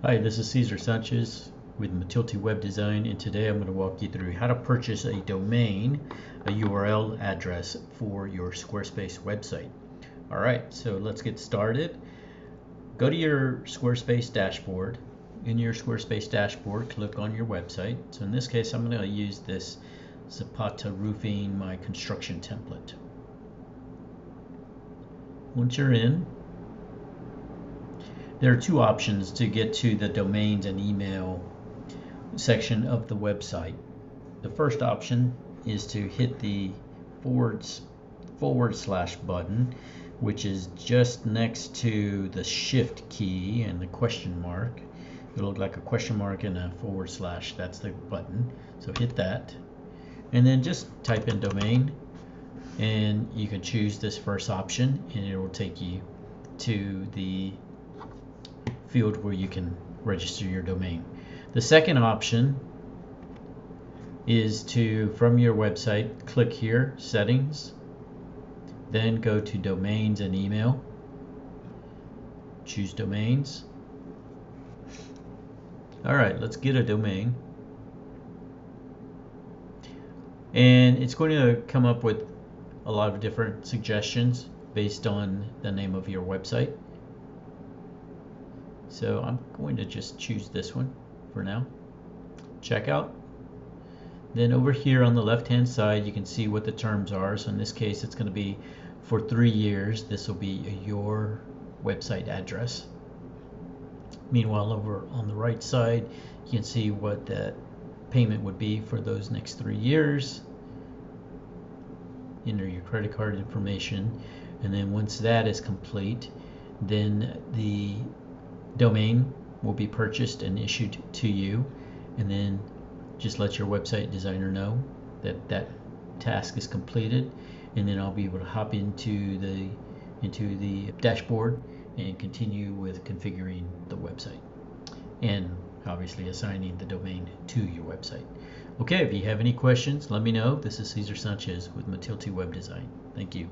Hi, this is Cesar Sanchez with Matilti Web Design, and today I'm going to walk you through how to purchase a domain, a URL address for your Squarespace website. Alright, so let's get started. Go to your Squarespace dashboard. In your Squarespace dashboard, click on your website. So in this case, I'm going to use this Zapata Roofing, my construction template. Once you're in, there are two options to get to the domains and email section of the website. The first option is to hit the forward slash button, which is just next to the shift key and the question mark. It'll look like a question mark and a forward slash. That's the button. So hit that. And then just type in domain. And you can choose this first option, and it will take you to the field where you can register your domain. The second option is to, from your website, click here, settings, then go to domains and email, choose domains. Alright, let's get a domain. And it's going to come up with a lot of different suggestions based on the name of your website. So I'm going to just choose this one for now. Checkout. Then over here on the left hand side you can see what the terms are. So in this case it's going to be for 3 years. This will be your website address. Meanwhile, over on the right side you can see what the payment would be for those next 3 years. Enter your credit card information, and then once that is complete, then the domain will be purchased and issued to you, and then just let your website designer know that that task is completed, and then I'll be able to hop into the dashboard and continue with configuring the website and obviously assigning the domain to your website. Okay, if you have any questions, let me know. This is Cesar Sanchez with Matilti Web Design. Thank you.